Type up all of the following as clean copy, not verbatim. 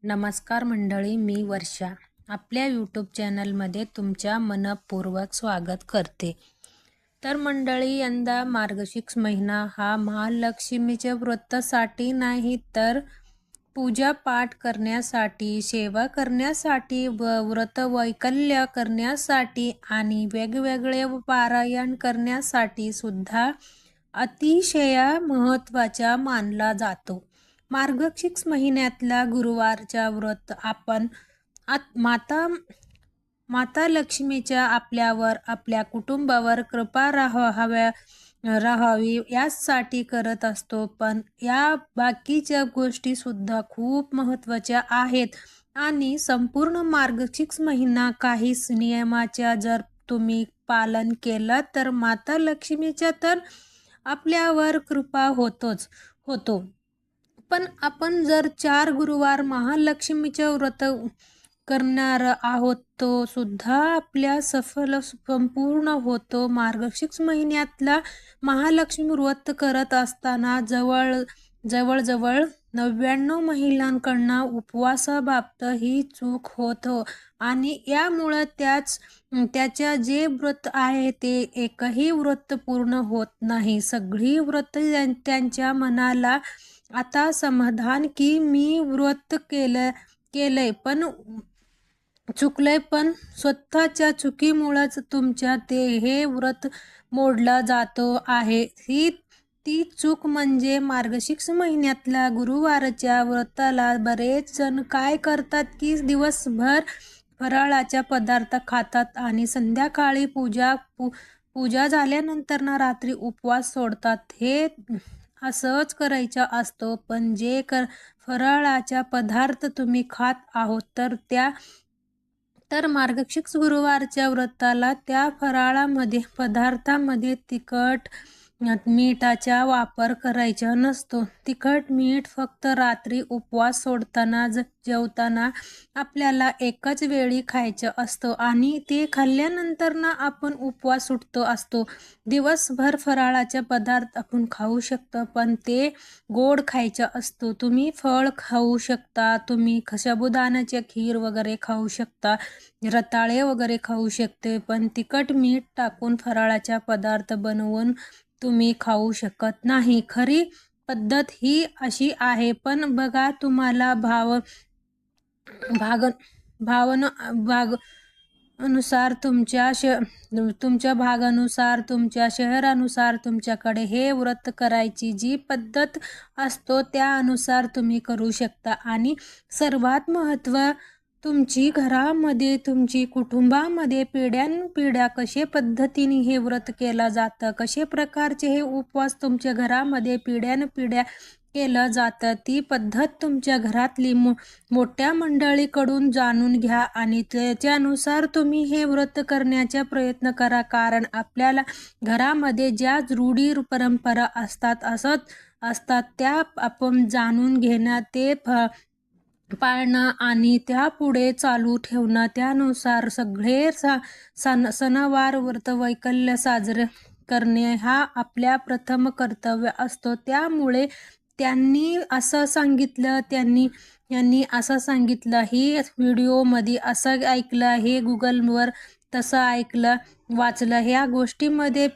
नमस्कार मंडळी, मी वर्षा आपल्या यूट्यूब चॅनलमध्ये तुमच्या मनपूर्वक स्वागत करते. तर मंडळी, यंदा मार्गशीर्ष महिना हा महालक्ष्मीच्या व्रतासाठी नाही तर पूजापाठ करण्यासाठी, सेवा करण्यासाठी व व्रत वैकल्य करण्यासाठी आणि वेगवेगळे पारायण करण्यासाठी सुद्धा अतिशय महत्त्वाचा मानला जातो. मार्गशीर्ष महिन्यातला गुरुवारचा व्रत आपण माता लक्ष्मीच्या आपल्यावर, आपल्या कुटुंबावर कृपा राहावी यासाठी करत असतो. पण या बाकीच्या गोष्टी सुद्धा खूप महत्त्वाच्या आहेत आणि संपूर्ण मार्गशीर्ष महिना काही नियमाच्या जर तुम्ही पालन केलं तर माता लक्ष्मीच्या तर आपल्यावर कृपा होतो. पण आपण जर 4 गुरुवार महालक्ष्मीचे व्रत करणार आहोत तो सुद्धा आपल्या संपूर्ण होतो. मार्गशीर्ष महिन्यातला महालक्ष्मी व्रत करत असताना जवळजवळ 99 महिलांकडनं उपवासाबाबत ही चूक होतो आणि यामुळं त्याच्या जे व्रत आहे ते एकही व्रत पूर्ण होत नाही. सगळी व्रत त्यांच्या मनाला आता समाधान की मी व्रत केलंय पण चुकलंय, पण स्वतःच्या चुकीमुळेच तुमच्या हे व्रत मोडला जातो आहे. ती चूक म्हणजे मार्गशीर्ष महिन्यातल्या गुरुवारच्या व्रताला बरेच जण काय करतात की दिवसभर फराळाच्या पदार्थ खातात आणि संध्याकाळी पूजा झाल्यानंतर ना रात्री उपवास सोडतात. हे असंच करायचं असतो. पण जे फराळाचा पदार्थ तुम्ही खात आहोत तर मार्गशीर्ष गुरुवारच्या व्रताला त्या पदार्थामध्ये तिखट मीठाचा वापर करायचा नसतो. तिखट मीठ फक्त रात्री उपवास सोडताना जेवताना आपल्याला एकच वेळी खायचं असतं आणि ते खाल्ल्यानंतर ना आपण उपवास सुटतो असतो. दिवसभर फराळाचे पदार्थ आपण खाऊ शकतो, पण ते गोड खायचं असतो. तुम्ही फळ खाऊ शकता, तुम्ही साबुदाण्याचे खीर वगैरे खाऊ शकता, रताळे वगैरे खाऊ शकते, पण तिखट मीठ टाकून फराळाचा पदार्थ बनवून तुम्ही खाऊ शकत नाही. खरी पद्धत ही अशी आहे. पण बघा, तुम्हाला भागानुसार तुमच्या भागानुसार, तुमच्या शहरानुसार तुमच्याकडे हे व्रत करायची जी पद्धत असतो त्यानुसार तुम्ही करू शकता. आणि सर्वात तुमची घरामध्ये, तुमची कुटुंबामध्ये पिढ्यानपिढ्या कशा पद्धतीने हे व्रत केलं जातं, कशा प्रकारचे हे उपवास तुमच्या घरामध्ये पिढ्यानपिढ्या केलं जातं, ती पद्धत तुमच्या घरातली मोठ्या मंडळीकडून जाणून घ्या आणि त्याच्यानुसार तुम्ही हे व्रत करण्याचा प्रयत्न करा. कारण आपल्याला घरामध्ये ज्या रूढी परंपरा असतात त्या आपण जाणून घेणं, ते पाळणं आणि त्यापुढे चालू ठेवणं, त्यानुसार सगळे सणवार व्रत वैकल्य साजरे करणे हा आपल्या प्रथम कर्तव्य असतो. त्यामुळे यांनी असं सांगितलं, ही व्हिडिओमध्ये असं ऐकलं, हे गुगलवर तसं ऐकलं वाचलं, ह्या गोष्टीमध्ये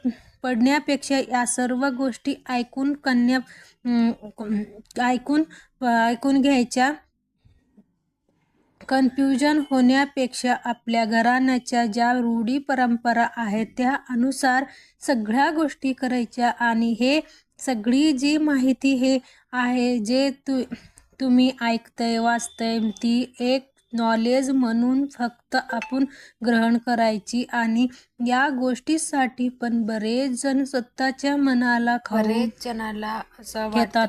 पडण्यापेक्षा या सर्व गोष्टी ऐकून घ्यायच्या. कन्फ्युजन होण्यापेक्षा आपल्या घराण्याच्या ज्या रूढी परंपरा आहेत त्या अनुसार सगळ्या गोष्टी करायच्या. आणि हे सगळी जी माहिती हे आहे जे तुम्ही ऐकतंय वाचतंय, ती एक नॉलेज म्हणून फक्त आपण ग्रहण करायची. आणि या गोष्टीसाठी पण बरेच जण स्वतःच्या मनाला जणाला असं घेतात,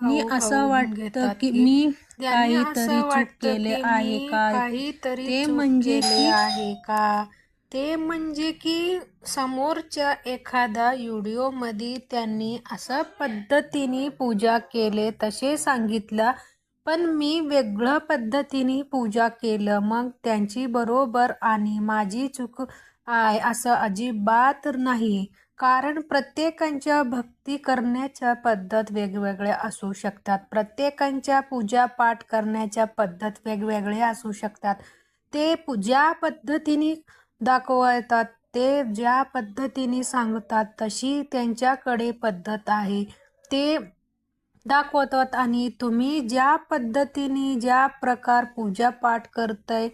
मी असं वाटतं की मी काहीतरी चूक केले आहे का, ते म्हणजे की समोरच्या एखादा व्हिडिओमध्ये त्यांनी असं पद्धतीने पूजा केले तसे सांगितलं, पण मी वेगळ्या पद्धतीने पूजा केलं, मग त्यांची बरोबर आणि माझी चूक आहे असं अजिबात नाही. कारण प्रत्येकांच्या भक्ती करण्याच्या पद्धत वेगवेगळ्या असू शकतात. प्रत्येकांच्या पूजापाठ करण्याच्या पद्धत वेगवेगळ्या असू शकतात. ते ज्या पद्धतीने दाखवतात, ते ज्या पद्धतीने सांगतात तशी त्यांच्याकडे पद्धत आहे. ते दाखवतात आणि तुम्ही ज्या पद्धतीने ज्या प्रकार पूजापाठ करताय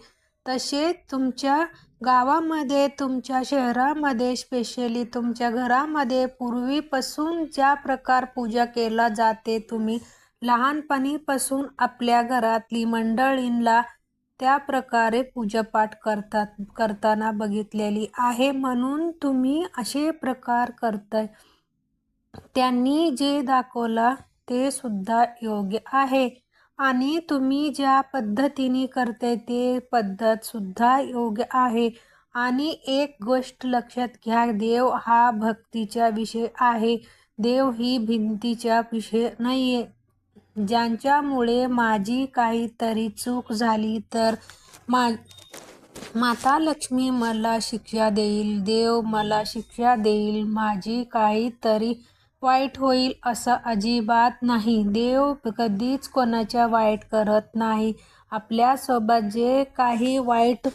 तसे तुमच्या गावामध्ये, तुमच्या शहरामध्ये, स्पेशली तुमच्या घरामध्ये पूर्वीपासून ज्या प्रकार पूजा केला जाते, तुम्ही लहानपणीपासून आपल्या घरातली मंडळींना त्या प्रकारे पूजापाठ करताना बघितलेली आहे, म्हणून तुम्ही असे प्रकार करताय. त्यांनी जे दाखवला ते सुद्धा योग्य आहे आणि तुम्ही ज्या पद्धतीने करताय ते पद्धत सुद्धा योग्य आहे. आणि एक गोष्ट लक्षात घ्या, देव हा भक्तीचा विषय आहे. देव ही भिंतीचा विषय नाहीये. ज्यांच्यामुळे माझी काहीतरी चूक झाली तर माता लक्ष्मी मला शिक्षा देईल, देव मला शिक्षा देईल, माझी काहीतरी वाईट होईल असं अजिबात नाही. देव कधीच कोणाच्या वाईट करत नाही. आपल्यासोबत जे काही वाईट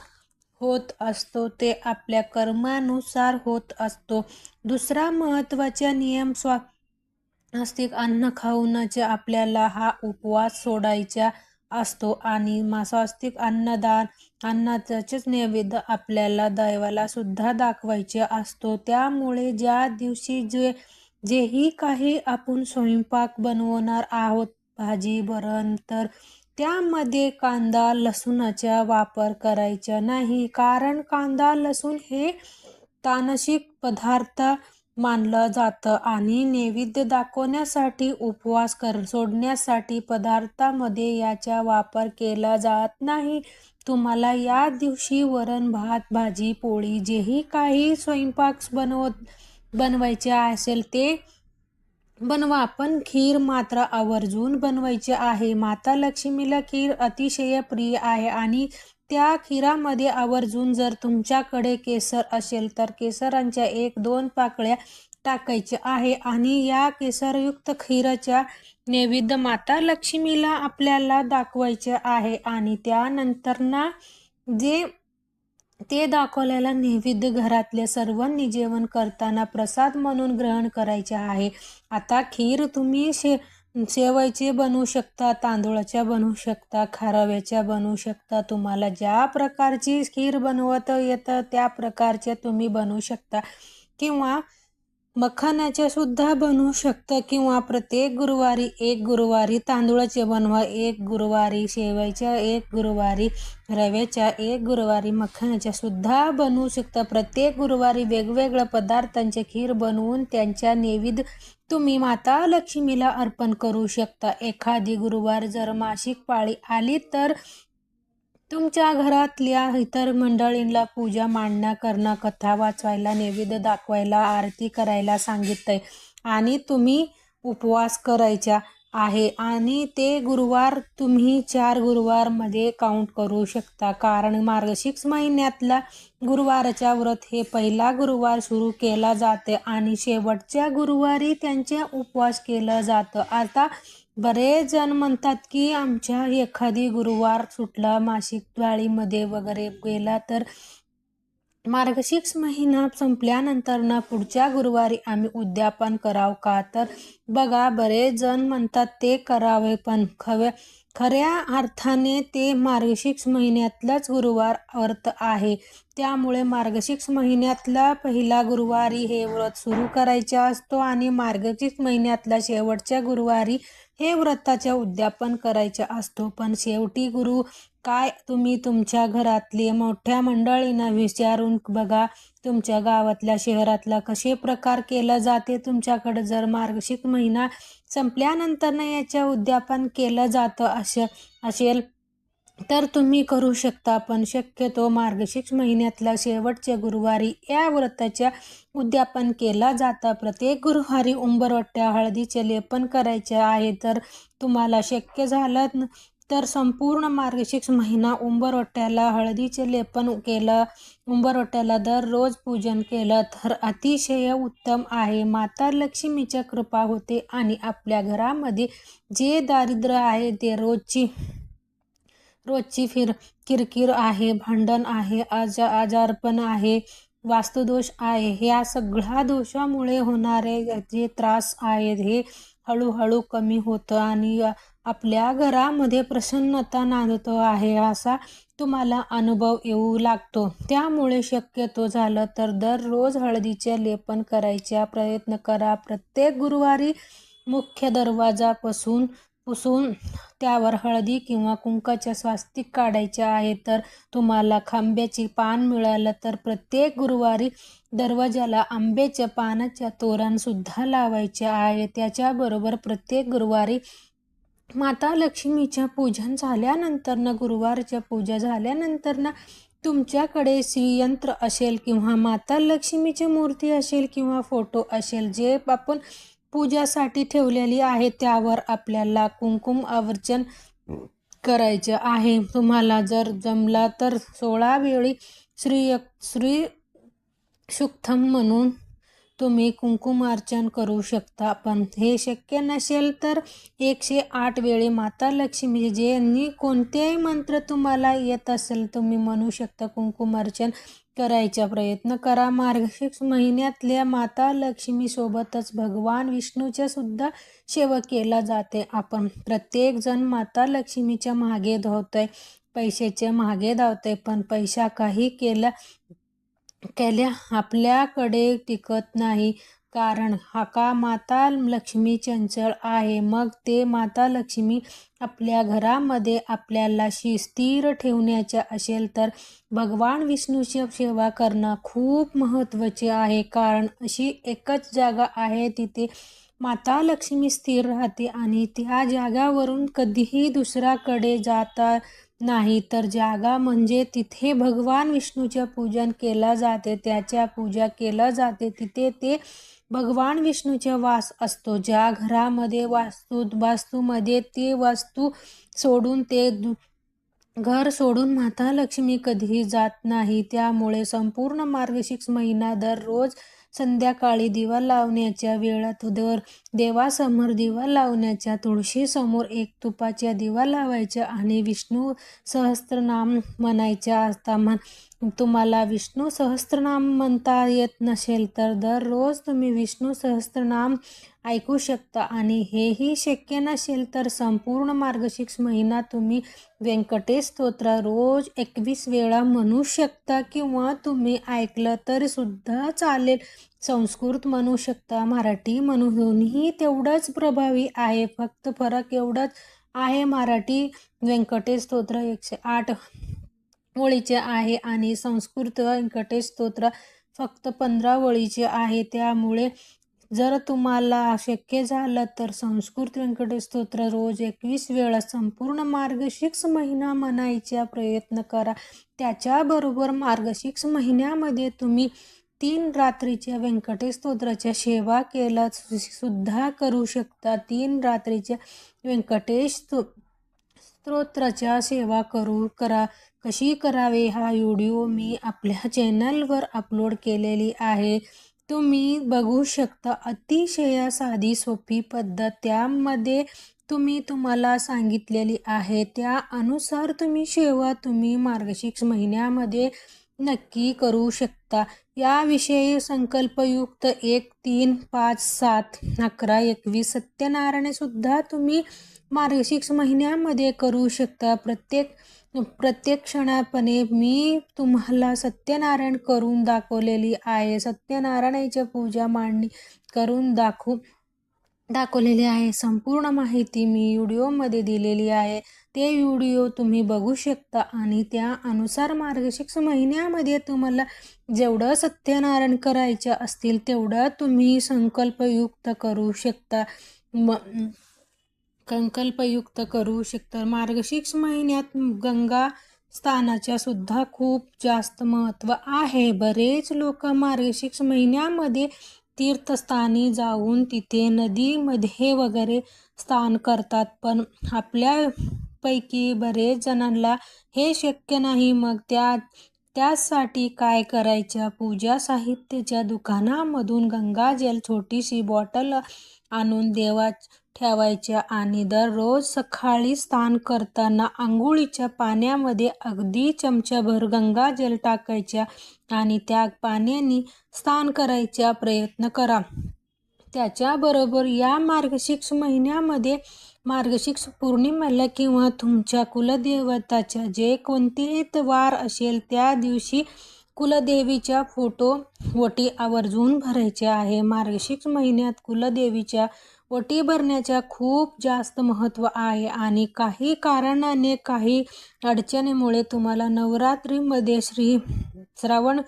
होत असतो ते आपल्या कर्मानुसार होत असतो. दुसरा महत्त्वाचा नियम स्वास्तिक अन्न खाऊनच आपल्याला हा उपवास सोडायचा असतो आणि स्वास्तिक अन्नाचाच नैवेद्य आपल्याला दैवाला सुद्धा दाखवायचा असतो. त्यामुळे ज्या दिवशी जेही काही आपण स्वयंपाक बनवणार आहोत, भाजी वरण, तर त्यामध्ये कांदा लसूणाचा वापर करायचा नाही. कारण कांदा लसूण हे तामसिक पदार्थ मानलं जातं आणि नैवेद्य दाखवण्यासाठी, उपवास सोडण्यासाठी पदार्थामध्ये याचा वापर केला जात नाही. तुम्हाला या दिवशी वरण भात, भाजी पोळी जेही काही स्वयंपाक बनवायचे असेल ते बनवा, पण खीर मात्र आवर्जून बनवायची आहे. माता लक्ष्मीला खीर अतिशय प्रिय आहे आणि त्या खीरामध्ये आवर्जून जर तुमच्याकडे केसर असेल तर केसरांच्या 1-2 पाकळ्या टाकायच्या आहे आणि या केसरयुक्त खीराच्या नैवेद्य माता लक्ष्मीला आपल्याला दाखवायचे आहे आणि त्यानंतर ते दाखवलेला नैवेद्य घरातल्या सर्वांनी जेवण करताना प्रसाद म्हणून ग्रहण करायचे आहे. आता खीर तुम्ही शेवयाचे बनवू शकता, तांदूळाच्या बनवू शकता, खारव्याच्या बनवू शकता. तुम्हाला ज्या प्रकारची खीर बनवता येतं त्या प्रकारचे तुम्ही बनवू शकता किंवा मखानाच्या सुद्धा बनवू शकता किंवा प्रत्येक गुरुवारी एक गुरुवारी तांदूळाचे बनवा, एक गुरुवारी शेवयाच्या, एक गुरुवारी रव्याच्या, एक गुरुवारी मखानाच्या सुद्धा बनवू शकता. प्रत्येक गुरुवारी वेगवेगळ्या पदार्थांचे खीर बनवून त्यांच्या नैवेद्य तुम्ही माता लक्ष्मीला अर्पण करू शकता. एखादी गुरुवार जर मासिक पाळी आली तर तुमच्या घरातल्या इतर मंडळींना पूजा मांडणं करणं, कथा वाचवायला, नैवेद्य दाखवायला, आरती करायला सांगितलंय आणि तुम्ही उपवास करायचा आहे आणि ते गुरुवार तुम्ही 4 गुरुवारमध्ये काउंट करू शकता. कारण मार्गशीर्ष महिन्यातला गुरुवारचा व्रत हे पहिला गुरुवार सुरू केला जाते आणि शेवटच्या गुरुवारी त्यांचे उपवास केलं जातं. आता बरेच जण म्हणतात की आमच्या एखादी गुरुवार सुटला, मासिक पाळीमध्ये वगैरे गेला तर मार्गशीर्ष महिना संपल्यानंतर पुढच्या गुरुवारी आम्ही उद्यापन करावं का? तर बघा, बरेच जण म्हणतात ते करावे, पण खऱ्या अर्थाने ते मार्गशीर्ष महिन्यातलाच गुरुवार व्रत आहे. त्यामुळे मार्गशीर्ष महिन्यातला पहिला गुरुवारी हे व्रत सुरू करायचे असतो आणि मार्गशीर्ष महिन्यातला शेवटच्या गुरुवारी हे व्रताचे उद्यापन करायचे असतो. पण शेवटी काय तुम्ही तुमच्या घरातली मोठ्या मंडळींना विचारून बघा, तुमच्या गावातल्या शहरातला कसे प्रकार केला जाते. तुमच्याकडे जर मार्गशीर्ष महिना संपल्यानंतर याच्या उद्यापन केलं जातं असेल तर तुम्ही करू शकता, पण शक्यतो मार्गशीर्ष महिन्यातल्या शेवटच्या गुरुवारी या व्रताच्या उद्यापन केला जातं. प्रत्येक गुरुवारी उंबरवट्या हळदीचे लेपन करायचे आहे. तर तुम्हाला शक्य झालं तर संपूर्ण मार्गशीर्ष महिना उंबरवट्याला हळदीचे लेपन केलं, उंबरवट्याला दररोज पूजन केलं तर अतिशय उत्तम आहे. माता लक्ष्मीच्या कृपा होते आणि आपल्या घरामध्ये जे दारिद्र्य आहे ते रोजची किरकिर आहे, भांडण आहे, आजारपण आहे, वास्तुदोष आहे, ह्या सगळ्या दोषामुळे होणारे जे त्रास आहेत हे हळूहळू कमी होतं आणि आपल्या घरामध्ये प्रसन्नता नांदतो आहे असा तुम्हाला अनुभव येऊ लागतो. त्यामुळे शक्यतो झालं तर दररोज हळदीचे लेपन करायचा प्रयत्न करा. प्रत्येक गुरुवारी मुख्य दरवाजा पुसून त्यावर हळदी किंवा कुंकाच्या स्वास्तिक काढायच्या आहे. तर तुम्हाला खांब्याची पान मिळालं तर प्रत्येक गुरुवारी दरवाजाला आंब्याच्या पानाच्या तोरण सुद्धा लावायचे आहे. त्याच्याबरोबर प्रत्येक गुरुवारी माता लक्ष्मीच्या पूजन झाल्यानंतर गुरुवारच्या पूजा झाल्यानंतर तुमच्याकडे श्रीयंत्र असेल किंवा माता लक्ष्मीची मूर्ती असेल किंवा फोटो असेल जे आपण पूजासाठी ठेवलेली आहे त्यावर आपल्याला कुंकुम अर्चन करायचं आहे. तुम्हाला जर जमला तर 16 वेळी श्री सुक्तम म्हणून तुम्ही कुंकुमार्चन करू शकता. पण हे शक्य नसेल तर 108 वेळी माता लक्ष्मी ज्यांनी कोणतेही मंत्र तुम्हाला येत असेल तुम्ही म्हणू शकता. कुंकुमार्चन करायचा प्रयत्न करा. मार्गशीर्ष महिन्यातल्या माता लक्ष्मी सोबतच भगवान विष्णूच्या सुद्धा सेवा केला जाते. आपण प्रत्येक जण माता लक्ष्मीच्या मागे धावतोय, पैशाच्या मागे धावतोय, पण पैसा काही केल्या आपल्याकडे टिकत नाही. कारण का माता लक्ष्मी चंचल आहे. मग ते माता लक्ष्मी आपल्या घरामध्ये आपल्याला स्थिर ठेवण्याच्या असेल तर भगवान विष्णूची सेवा करणं खूप महत्त्वाचे आहे. कारण अशी एकच जागा आहे तिथे माता लक्ष्मी स्थिर राहते आणि त्या जागावरून कधीही दुसऱ्याकडे जाता नाही. तर जागा म्हणजे तिथे भगवान विष्णूचे पूजन केलं जाते, त्याच्या पूजा केलं जाते. तिथे ते भगवान विष्णूचे वास असतो. ज्या घरामध्ये वास्तूमध्ये ते वास्तू सोडून ते घर सोडून माता लक्ष्मी कधीही जात नाही. त्यामुळे संपूर्ण मार्गशीर्ष महिना दररोज संध्याकाळी दिवा लावण्याच्या वेळात देवासमोर दिवा लावण्याच्या तुळशीसमोर एक तुपाच्या दिवा लावायचा आणि विष्णू सहस्त्रनाम म्हणायच्या असता. तुम्हाला विष्णू सहस्त्रनाम म्हणता येत नसेल तर दररोज तुम्ही विष्णू सहस्त्रनाम ऐकू शकता. आणि हेही शक्य नसेल तर संपूर्ण मार्गशीर्ष महिना तुम्ही व्यंकटेश स्तोत्र रोज 21 वेळा म्हणू शकता किंवा तुम्ही ऐकलं तरी सुद्धा चालेल. संस्कृत म्हणू शकता, मराठी म्हणू, दोन्ही तेवढंच प्रभावी आहे. फक्त फरक एवढंच आहे, मराठी व्यंकटेश स्तोत्र 108 ओळीचे आहे आणि संस्कृत व्यंकटेश स्तोत्र फक्त 15 ओळीचे आहे. त्यामुळे जर तुम्हाला शक्य झालं तर संस्कृत व्यंकटेश स्तोत्र रोज 21 वेळा संपूर्ण मार्गशीर्ष महिना म्हणायचा प्रयत्न करा. त्याच्याबरोबर मार्गशीर्ष महिन्यामध्ये तुम्ही 3 रात्रीच्या व्यंकटेश स्तोत्राच्या सेवा केला सुद्धा करू शकता. 3 रात्रीच्या व्यंकटेश स्तोत्राच्या सेवा करा. कशी करावे हा व्हिडिओ मी आपल्या चॅनलवर अपलोड केलेली आहे, तुम्ही बघू शकता. अतिशय साधी सोपी पद्धत त्यामध्ये तुम्हाला सांगितलेली आहे. त्यानुसार तुम्ही मार्गशीर्ष महिन्यामध्ये नक्की करू शकता. याविषयी संकल्पयुक्त 1, 3, 5, 7, 11, 21 सत्यनारायण सुद्धा तुम्ही मार्गशीर्ष महिन्यामध्ये करू शकता. प्रत्येक क्षणापणे मी तुम्हाला सत्यनारायण करून दाखवलेली आहे. सत्यनारायणाची पूजा मांडणी करून दाखवलेली आहे. संपूर्ण माहिती मी व्हिडिओमध्ये दिलेली आहे. ते व्हिडिओ तुम्ही बघू शकता आणि त्यानुसार मार्गशीर्ष महिन्यामध्ये तुम्हाला जेवढं सत्यनारायण करायचं असतील तेवढं तुम्ही संकल्पयुक्त करू शकता. मार्गशीर्ष महिन्यात गंगा स्नानाच्या सुद्धा खूप जास्त महत्त्व आहे. बरेच लोक मार्गशीर्ष महिन्यामध्ये तीर्थस्थानी जाऊन तिथे नदीमध्ये वगैरे स्नान करतात. पण आपल्या पैकी बरेच जणांना हे शक्य नाही. मग त्यासाठी काय करायचं? पूजा साहित्याच्या दुकानामधून गंगाजल छोटीशी बॉटल आणून देवात ठेवायच्या आणि दररोज सकाळी स्नान करताना आंघोळीच्या पाण्यामध्ये अगदी चमचाभर गंगाजल टाकायच्या आणि त्या पाण्याने स्नान करायचा प्रयत्न करा. त्याच्याबरोबर या मार्गशीर्ष महिन्यामध्ये मार्गशीर्ष पौर्णिमेला किंवा तुमच्या कुलदेवताच्या जे कोणतेही वार असेल त्या दिवशी कुलदेवीच्या ओटी आवर्जून भरायचे आहे. मार्गशीर्ष महिन्यात कुलदेवीच्या ओटी भरण्याच्या खूप जास्त महत्त्व आहे आणि काही कारणाने काही अडचणीमुळे तुम्हाला नवरात्रीमध्ये श्रावण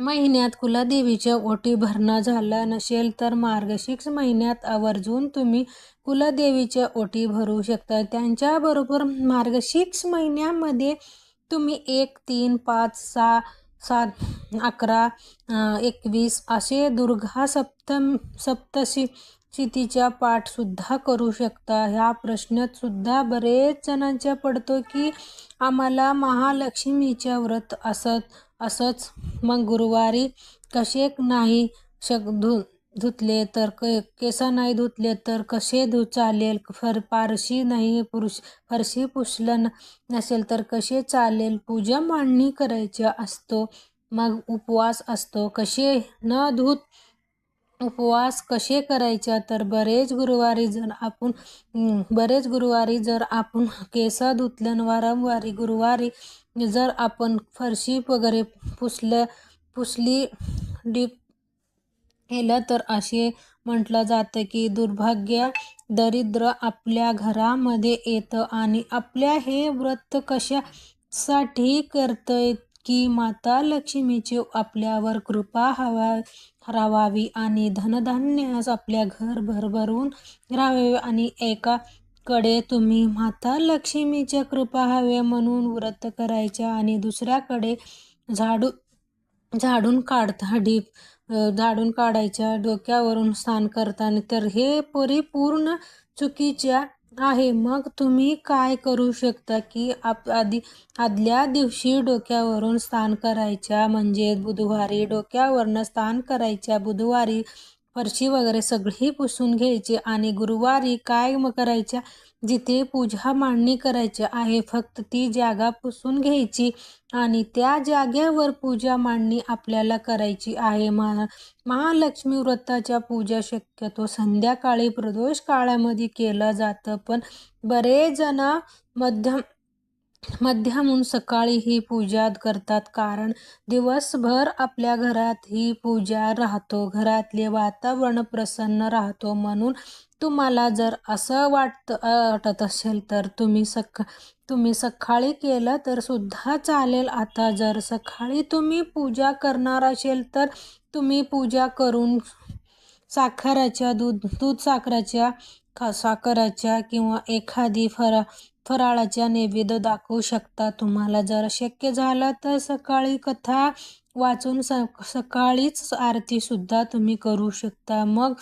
महिन्यात कुलदेवीच्या ओटी भरणं झालं नसेल तर मार्गशीर्ष महिन्यात आवर्जून तुम्ही कुलदेवीच्या ओटी भरू शकता. त्यांच्याबरोबर मार्गशीर्ष महिन्यामध्ये तुम्ही 1, 3, 5, 6, 7, 11, 21 असे दुर्गा सप्तशतीचा पाठ सुद्धा करू शकता. ह्या प्रश्नात सुद्धा बरेच जणांच्या पडतो की आम्हाला महालक्ष्मीच्या व्रत असंच मग गुरुवारी कसे नाही धुतले तर केस नाही धुतले तर कसे चालेल? फरशी पुसलं नसेल तर कसे चालेल? पूजा मांडणी करायचा असतो, मग उपवास असतो, कसे न धुत उपवास कसे करायचा? तर बरेच गुरुवारी जर आपण केस धुतलं वारंवार गुरुवारी जर आपण फरशी वगैरे पुसली डीप केलं तर असे म्हटलं जातं की दुर्भाग्य दरिद्र आपल्या घरामध्ये येतं. आणि आपल्या हे व्रत कशासाठी करतंय की माता लक्ष्मीची आपल्यावर कृपा राहावी आणि धनधान्य आपल्या घर भरभरून राहावे. आणि एकाकडे तुम्ही माता लक्ष्मीच्या कृपा हवे म्हणून व्रत करायचे आणि दुसऱ्याकडे झाडून काढायच्या डोक्यावरून स्नान करताना, तर हे परिपूर्ण चुकीच्या आहे. मग तुम्ही काय करू शकता की आदल्या दिवशी डोक्यावरून स्नान करायच्या, म्हणजे बुधवारी डोक्यावरनं स्नान करायच्या. बुधवारी फरशी वगैरे सगळी पुसून घ्यायची आणि गुरुवारी काय करायच्या? जिथे पूजा मांडणी करायची आहे फक्त ती जागा पुसून घ्यायची आणि त्या जागेवर पूजा मांडणी आपल्याला करायची आहे. महालक्ष्मी व्रताच्या पूजा शक्यतो संध्याकाळी प्रदोष काळामध्ये केलं जातं, पण बरेच जण मध्यमून सकाळी ही पूजा करतात, कारण दिवसभर आपल्या घरात ही पूजा राहतो, घरातले वातावरण प्रसन्न राहतो. म्हणून तुम्हाला जर असं वाटत असेल तर तुम्ही सकाळी केलं तर सुद्धा चालेल. आता जर सकाळी तुम्ही पूजा करणार असेल तर तुम्ही पूजा करून साखराच्या किंवा एखादी फराळाच्या नैवेद्य दाखवू शकता. तुम्हाला जर शक्य झालं तर सकाळी कथा वाचून सकाळीच आरती सुद्धा तुम्ही करू शकता. मग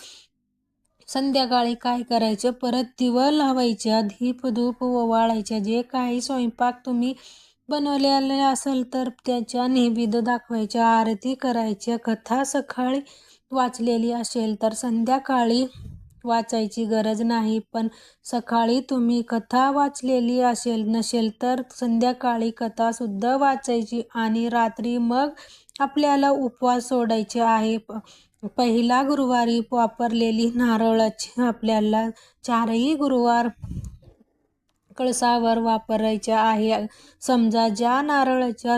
संध्याकाळी काय करायचं? परत दिवा लावायच्या, धूप ओवाळायच्या. जे काही स्वयंपाक तुम्ही बनवलेले असेल तर त्याच्या नैवेद्य दाखवायच्या, आरती करायच्या. कथा सकाळी वाचलेली असेल तर संध्याकाळी वाचायची गरज नाही, पण सकाळी तुम्ही कथा वाचलेली नसेल तर संध्याकाळी कथा सुद्धा वाचायची. आणि रात्री मग आपल्याला उपवास सोडायचे आहे. पहिला गुरुवारी वापरलेली नारळाची आपल्याला 4ही गुरुवार कळसावर वापरायच्या आहे. समजा ज्या नारळाच्या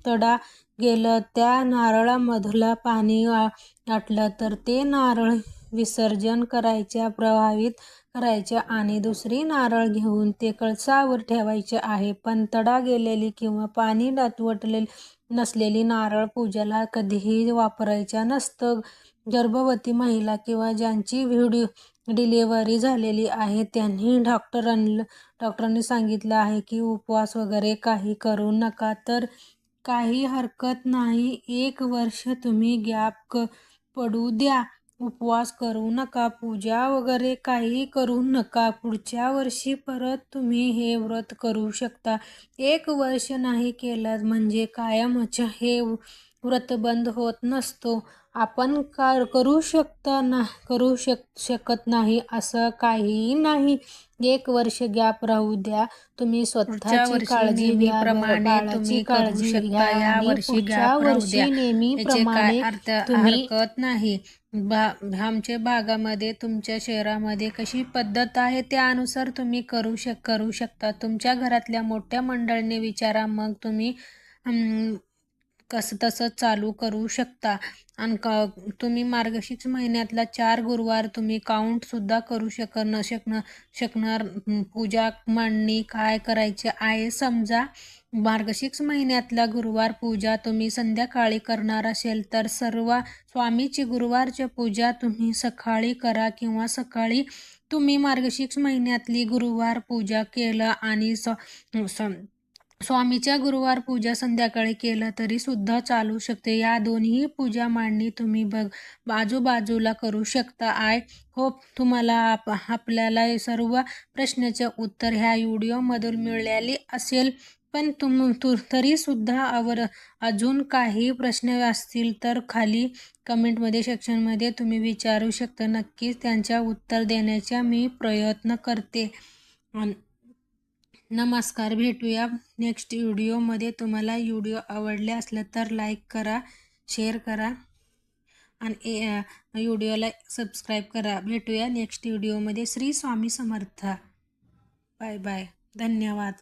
तडा गेलं त्या नारळामधलं पाणी आटलं तर ते नारळ विसर्जन प्रवाहित करायचे आणि दुसरी नारळ घेऊन ते कळसावर ठेवायचे आहे. पण तडा गेलेली किंवा पाणी दाटवटलेली नसलेली नारळ पूजेला कधीही वापरायच्या नसतं. गर्भवती महिला किंवा ज्यांची डिलिव्हरी झालेली आहे त्यांनी डॉक्टरांनी सांगितलं आहे की उपवास वगैरे काही करू नका. तर काही हरकत नाही, 1 वर्ष तुम्ही गॅप पडू द्या. उपवास करू नका, पूजा वगैरे काही करू नका. पुढच्या वर्षी परत तुम्ही हे व्रत करू शकता. 1 वर्ष नाही केलं म्हणजे कायमच हे व्रत बंद होत नसतो. आपण करू शकत नाही असं काहीही नाही. 1 वर्ष गॅप राहू द्या. तुम्ही पुढच्या स्वतःची वर्षी काळजी घ्या, नेहमीप्रमाणे बाळाची तुम्ही करू काळजी घ्या शकता. या आणि वर्षी पुढच्या गॅप राहू द्या, वर्षी याचे काय नेहमीप्रमाणे तुम्ही हरकत नाही. आमच्या भागामध्ये, तुमच्या शहरामध्ये कशी पद्धत आहे त्यानुसार तुम्ही करू शकता. तुमच्या घरातल्या मोठ्या मंडळीने विचारा, मग तुम्ही कसं तसं चालू करू शकता. आणि तुम्ही मार्गशीर्ष महिन्यातला 4 गुरुवार तुम्ही काउंटसुद्धा करू शकणार. पूजा मांडणी काय करायचे आहे समजा. मार्गशीर्ष महिन्यातला गुरुवार पूजा तुम्ही संध्याकाळी करणार असेल तर स्वामीची गुरुवारची पूजा तुम्ही सकाळी करा, किंवा सकाळी तुम्ही मार्गशीर्ष महिन्यातली गुरुवार पूजा केलं आणि स्वामीच्या गुरुवार पूजा संध्याकाळी केलं तरी सुद्धा चालू शकते. या दोन्ही पूजा मांडणी तुम्ही बाजूबाजूला करू शकता. आय होप तुम्हाला आपल्याला सर्व प्रश्नाचे उत्तर ह्या व्हिडिओमधून मिळाले असेल. पण तरी सुद्धा अजून काही प्रश्न असतील तर खाली कमेंटमध्ये सेक्शनमध्ये तुम्ही विचारू शकता. नक्कीच त्यांच्या उत्तर देण्याचा मी प्रयत्न करते. नमस्कार, भेटूया नेक्स्ट व्हिडिओमध्ये. तुम्हाला व्हिडिओ आवडले असलं तर लाईक करा, शेअर करा आणि व्हिडिओला सबस्क्राईब करा. भेटूया नेक्स्ट व्हिडिओमध्ये. श्री स्वामी समर्थ. Bye bye. धन्यवाद.